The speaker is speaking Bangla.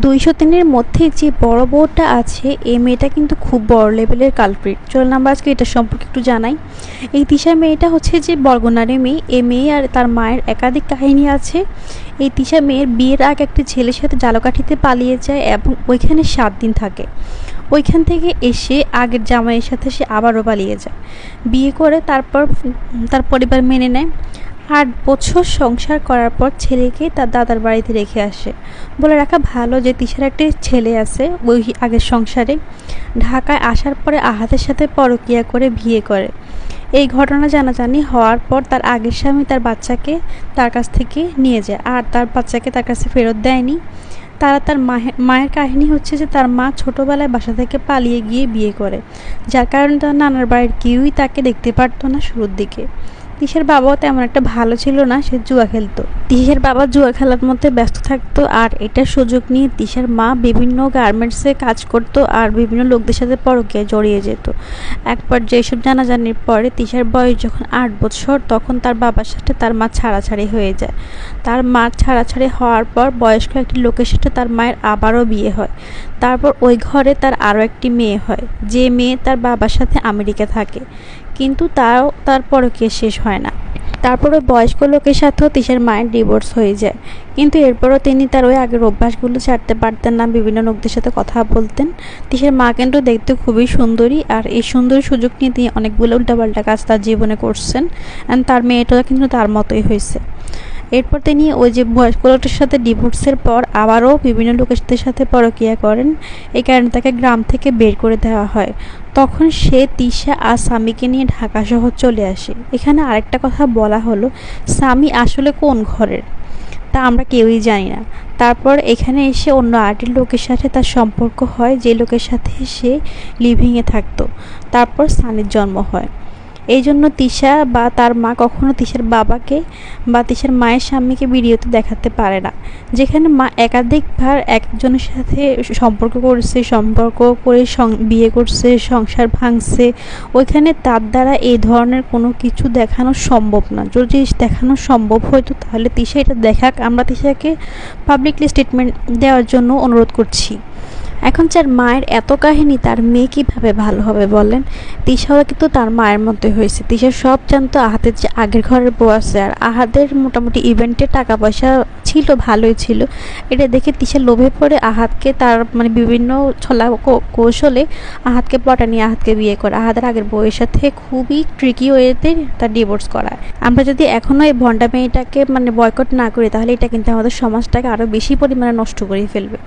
203-এর মধ্যে যে বড় বউটা আছে এই মেয়েটা কিন্তু খুব বড় লেভেলের কালপ্রিট। চলুন আমরা আজকে এটা সম্পর্কে একটু জানাই। এই তিশা মেয়েটা হচ্ছে যে বরগুনারে মেয়ে। এই মেয়ে আর তার মায়ের একাধিক কাহিনী আছে। এই তিশা মেয়ের বিয়ের আগে একটি ছেলের সাথে জালকাঠিতে পালিয়ে যায় এবং ওইখানে 7 দিন থাকে। ওইখান থেকে এসে আগের জামাইয়ের সাথে সে আবারও পালিয়ে যায়, বিয়ে করে। তারপর তার পরিবার মেনে নেয়। 8 বছর সংসার করার পর ছেলেকে তার দাদার বাড়িতে রেখে আসে। বলে রাখা ভালো যে তিশার একটি ছেলে আছে ওই আগের সংসারে। ঢাকায় আসার পরে আহাদের সাথে পরকীয়া করে বিয়ে করে। এই ঘটনা জানাজানি হওয়ার পর তার আগের স্বামী তার বাচ্চাকে তার কাছ থেকে নিয়ে যায়, আর তার বাচ্চাকে তার কাছে ফেরত দেয়নি। তার মায়ের কাহিনী হচ্ছে যে তার মা ছোটোবেলায় বাসা থেকে পালিয়ে গিয়ে বিয়ে করে, যার কারণে তার নানার বাড়ির কেউই তাকে দেখতে পারতো না শুরুর দিকে। তিশার বাবাও তেমন একটা ভালো ছিল না, সে জুয়া খেলতো। তিশার বাবা জুয়া খেলার মধ্যে ব্যস্ত থাকতো, আর এটার সুযোগ নিয়ে তিশার মা বিভিন্ন গার্মেন্টসে কাজ করতো আর বিভিন্ন লোকদের সাথে পরকীয়ায় জড়িয়ে যেত। একবার যেসব জানাজানির পরে তিশার বয়স যখন 8 বছর, তখন তার বাবার সাথে তার মা ছাড়াছাড়ি হয়ে যায়। তার মা ছাড়াছাড়ি হওয়ার পর বয়স্ক একটি লোকের সাথে তার মায়ের আবারও বিয়ে হয়। তারপর ওই ঘরে তার আরও একটি মেয়ে হয়, যে মেয়ে তার বাবার সাথে আমেরিকা থাকে, কিন্তু তার পরকীয়া শেষ হয় না। তারপর ওই বয়স্ক লোকের সাথেও তিশার মায়ের ডিভোর্স হয়ে যায়, কিন্তু এরপরও তিনি তার ওই আগের অভ্যাসগুলো ছাড়তে পারতেন না, বিভিন্ন লোকদের সাথে কথা বলতেন। তিশার মা কিন্তু দেখতে খুবই সুন্দরী, আর এই সুন্দরী সুযোগ নিয়ে তিনি অনেকগুলো উল্টাপাল্টা কাজ তার জীবনে করছেন, অ্যান্ড তার মেয়েটাও কিন্তু তার মতোই হয়েছে। এরপর তিনি ওই যে বয়স্ক লোকটার সাথে ডিভোর্সের পর আবারও বিভিন্ন লোকের সাথে পরকীয়া করেন। এই কারণে তাকে গ্রাম থেকে বের করে দেওয়া হয়। তখন সে তিশা আর স্বামীকে নিয়ে ঢাকা শহর চলে আসে। এখানে আরেকটা কথা বলা হলো, স্বামী আসলে কোন ঘরের তা আমরা কেউই জানি না। তারপর এখানে এসে অন্য আরেকটি লোকের সাথে তার সম্পর্ক হয়, যে লোকের সাথে সে লিভিংয়ে থাকতো। তারপর সানির জন্ম হয়। এই জন্য তিশা বা তার মা কখনো তিশার বাবাকে বা তিশার মায়ের স্বামীকে ভিডিওতে দেখাতে পারে না। যেখানে মা একাধিকবার একজনের সাথে সম্পর্ক করে বিয়ে করছে, সংসার ভাঙছে, ওইখানে তার দ্বারা এই ধরনের কোনো কিছু দেখানো সম্ভব না। যদি দেখানো সম্ভব হতো তাহলে তিশা এটা দেখাক, আমরা তিশাকে পাবলিকলি স্টেটমেন্ট দেওয়ার জন্য অনুরোধ করছি। এখন যার মায়ের এত কাহিনী, তার মেয়ে কীভাবে ভালো হবে বলেন? তিশাও কিন্তু তার মায়ের মতোই হয়েছে। তিশা সব জানতো আহাদের যে আগের ঘরের বউ আছে, আর আহাদের মোটামুটি ইভেন্টে টাকা পয়সা ছিল, ভালোই ছিল। এটা দেখে তিশা লোভে পড়ে আহাদকে তার বিভিন্ন ছলা কৌশলে আহাদকে পটানিয়ে আহাদকে বিয়ে করে আহাদের আগের বউয়ের সাথে খুবই ট্রিকি ওয়েতে তার ডিভোর্স করায়। আমরা যদি এখনও এই ভণ্ডা মেয়েটাকে বয়কট না করি, তাহলে এটা কিন্তু আমাদের সমাজটাকে আরও বেশি পরিমাণে নষ্ট করে ফেলবে।